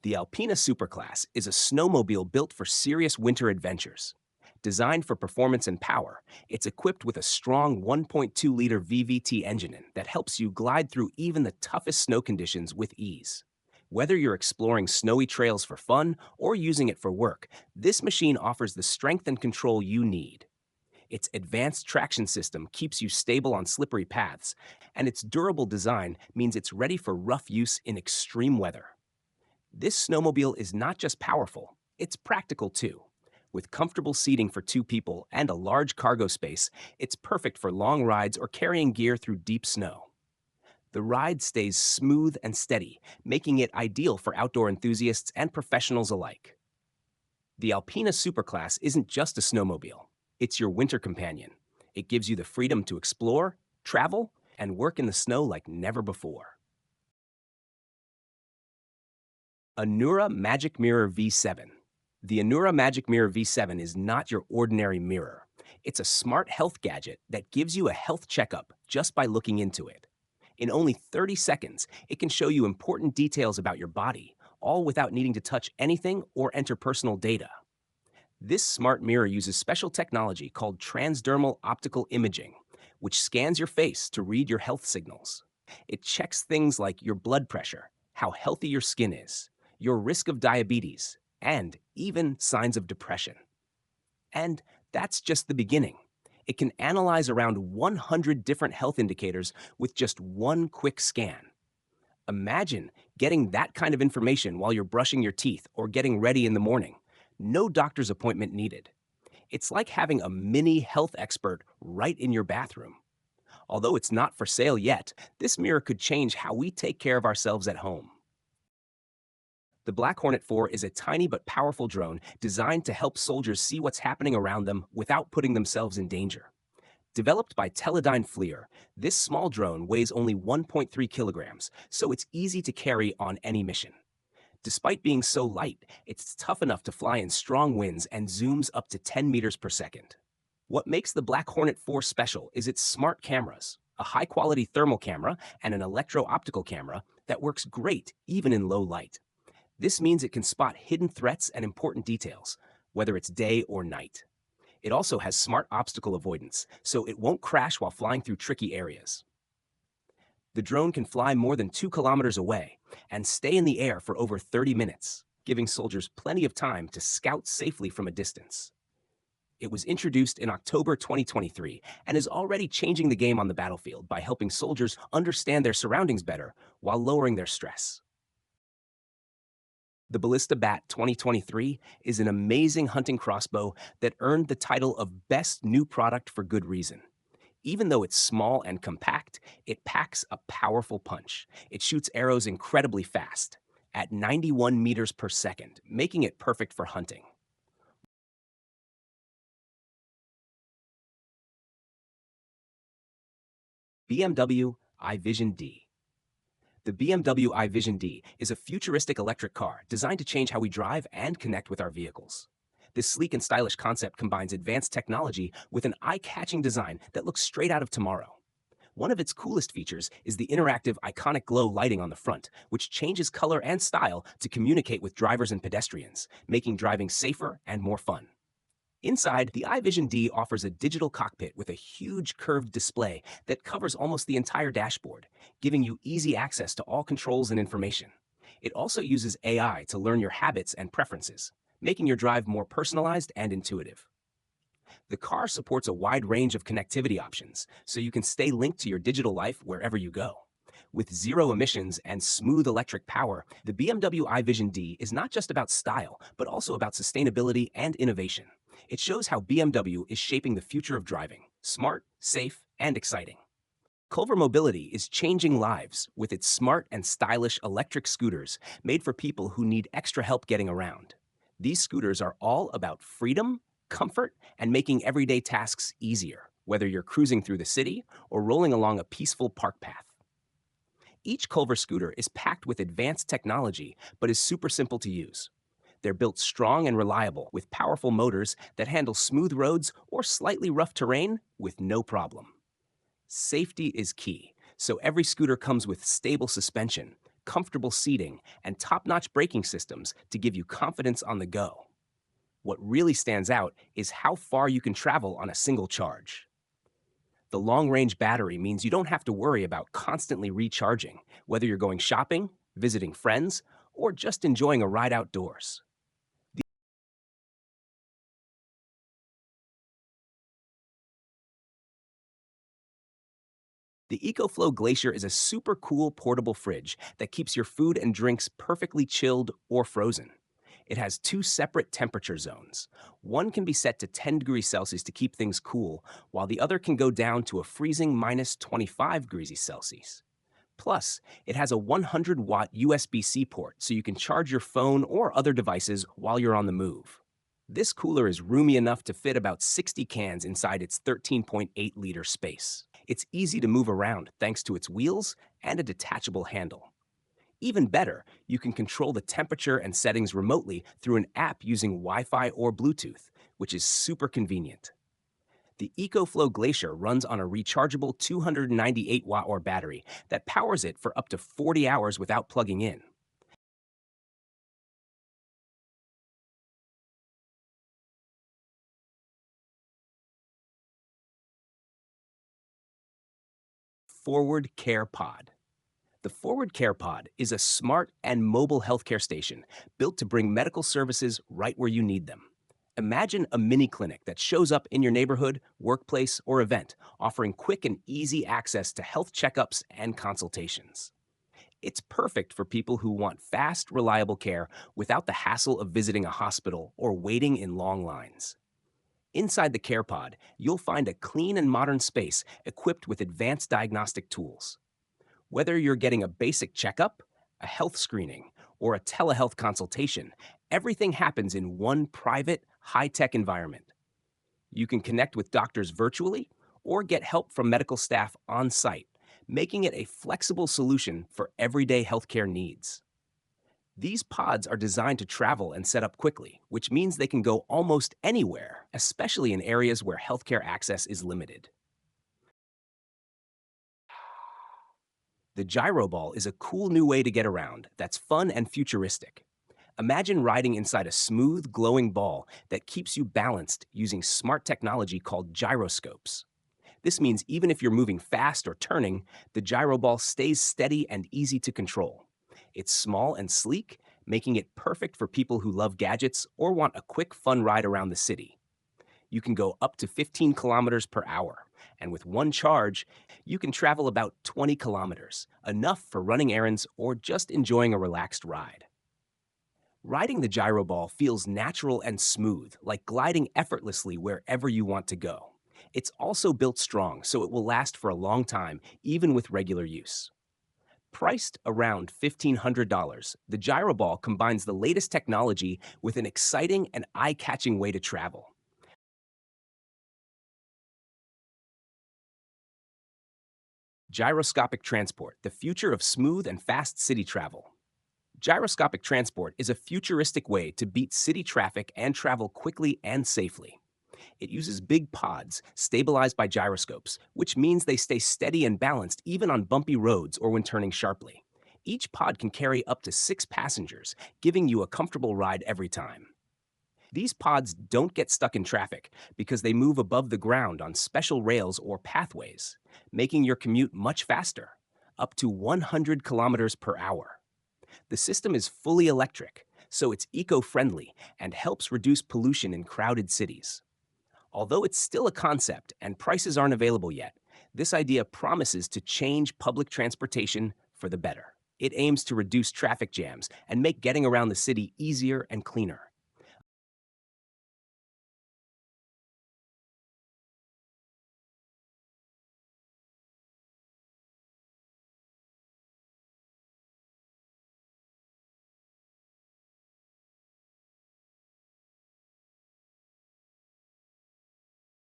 The Alpina Superclass is a snowmobile built for serious winter adventures. Designed for performance and power, it's equipped with a strong 1.2-liter VVT engine that helps you glide through even the toughest snow conditions with ease. Whether you're exploring snowy trails for fun or using it for work, this machine offers the strength and control you need. Its advanced traction system keeps you stable on slippery paths, and its durable design means it's ready for rough use in extreme weather. This snowmobile is not just powerful, it's practical too. With comfortable seating for two people and a large cargo space, it's perfect for long rides or carrying gear through deep snow. The ride stays smooth and steady, making it ideal for outdoor enthusiasts and professionals alike. The Alpina Superclass isn't just a snowmobile, it's your winter companion. It gives you the freedom to explore, travel, and work in the snow like never before. Anura Magic Mirror V7. The Anura Magic Mirror V7 is not your ordinary mirror. It's a smart health gadget that gives you a health checkup just by looking into it. In only 30 seconds, it can show you important details about your body, all without needing to touch anything or enter personal data. This smart mirror uses special technology called transdermal optical imaging, which scans your face to read your health signals. It checks things like your blood pressure, how healthy your skin is, your risk of diabetes, and even signs of depression. And that's just the beginning. It can analyze around 100 different health indicators with just one quick scan. Imagine getting that kind of information while you're brushing your teeth or getting ready in the morning. No doctor's appointment needed. It's like having a mini health expert right in your bathroom. Although it's not for sale yet, this mirror could change how we take care of ourselves at home. The Black Hornet 4 is a tiny but powerful drone designed to help soldiers see what's happening around them without putting themselves in danger. Developed by Teledyne FLIR, this small drone weighs only 1.3 kilograms, so it's easy to carry on any mission. Despite being so light, it's tough enough to fly in strong winds and zooms up to 10 meters per second. What makes the Black Hornet 4 special is its smart cameras, a high-quality thermal camera and an electro-optical camera that works great even in low light. This means it can spot hidden threats and important details, whether it's day or night. It also has smart obstacle avoidance, so it won't crash while flying through tricky areas. The drone can fly more than 2 kilometers away and stay in the air for over 30 minutes, giving soldiers plenty of time to scout safely from a distance. It was introduced in October 2023 and is already changing the game on the battlefield by helping soldiers understand their surroundings better while lowering their stress. The Ballista Bat 2023 is an amazing hunting crossbow that earned the title of Best New Product for good reason. Even though it's small and compact, it packs a powerful punch. It shoots arrows incredibly fast, at 91 meters per second, making it perfect for hunting. BMW iVision D. The BMW iVision D is a futuristic electric car designed to change how we drive and connect with our vehicles. This sleek and stylish concept combines advanced technology with an eye-catching design that looks straight out of tomorrow. One of its coolest features is the interactive iconic glow lighting on the front, which changes color and style to communicate with drivers and pedestrians, making driving safer and more fun. Inside, the iVision D offers a digital cockpit with a huge curved display that covers almost the entire dashboard, giving you easy access to all controls and information. It also uses AI to learn your habits and preferences, making your drive more personalized and intuitive. The car supports a wide range of connectivity options, so you can stay linked to your digital life wherever you go. With zero emissions and smooth electric power, the BMW iVision D is not just about style, but also about sustainability and innovation. It shows how BMW is shaping the future of driving, smart, safe, and exciting. Culver Mobility is changing lives with its smart and stylish electric scooters made for people who need extra help getting around. These scooters are all about freedom, comfort, and making everyday tasks easier, whether you're cruising through the city or rolling along a peaceful park path. Each Culver scooter is packed with advanced technology, but is super simple to use. They're built strong and reliable with powerful motors that handle smooth roads or slightly rough terrain with no problem. Safety is key, so every scooter comes with stable suspension, comfortable seating and top-notch braking systems to give you confidence on the go. What really stands out is how far you can travel on a single charge. The long-range battery means you don't have to worry about constantly recharging, whether you're going shopping, visiting friends, or just enjoying a ride outdoors. The EcoFlow Glacier is a super cool portable fridge that keeps your food and drinks perfectly chilled or frozen. It has two separate temperature zones. One can be set to 10 degrees Celsius to keep things cool, while the other can go down to a freezing minus 25 degrees Celsius. Plus, it has a 100-watt USB-C port so you can charge your phone or other devices while you're on the move. This cooler is roomy enough to fit about 60 cans inside its 13.8-liter space. It's easy to move around thanks to its wheels and a detachable handle. Even better, you can control the temperature and settings remotely through an app using Wi-Fi or Bluetooth, which is super convenient. The EcoFlow Glacier runs on a rechargeable 298-watt-hour battery that powers it for up to 40 hours without plugging in. Forward Care Pod. The Forward Care Pod is a smart and mobile healthcare station built to bring medical services right where you need them. Imagine a mini clinic that shows up in your neighborhood, workplace, or event, offering quick and easy access to health checkups and consultations. It's perfect for people who want fast, reliable care without the hassle of visiting a hospital or waiting in long lines. Inside the Care Pod, you'll find a clean and modern space equipped with advanced diagnostic tools. Whether you're getting a basic checkup, a health screening, or a telehealth consultation, everything happens in one private, high-tech environment. You can connect with doctors virtually or get help from medical staff on site, making it a flexible solution for everyday healthcare needs. These pods are designed to travel and set up quickly, which means they can go almost anywhere, especially in areas where healthcare access is limited. The gyro ball is a cool new way to get around that's fun and futuristic. Imagine riding inside a smooth, glowing ball that keeps you balanced using smart technology called gyroscopes. This means even if you're moving fast or turning, the gyro ball stays steady and easy to control. It's small and sleek, making it perfect for people who love gadgets or want a quick, fun ride around the city. You can go up to 15 kilometers per hour, and with one charge, you can travel about 20 kilometers, enough for running errands or just enjoying a relaxed ride. Riding the gyro ball feels natural and smooth, like gliding effortlessly wherever you want to go. It's also built strong, so it will last for a long time, even with regular use. Priced around $1,500, the gyro ball combines the latest technology with an exciting and eye-catching way to travel. Gyroscopic transport, the future of smooth and fast city travel. Gyroscopic transport is a futuristic way to beat city traffic and travel quickly and safely. It uses big pods stabilized by gyroscopes, which means they stay steady and balanced even on bumpy roads or when turning sharply. Each pod can carry up to 6 passengers, giving you a comfortable ride every time. These pods don't get stuck in traffic because they move above the ground on special rails or pathways, making your commute much faster, up to 100 kilometers per hour. The system is fully electric, so it's eco-friendly and helps reduce pollution in crowded cities. Although it's still a concept and prices aren't available yet, this idea promises to change public transportation for the better. It aims to reduce traffic jams and make getting around the city easier and cleaner.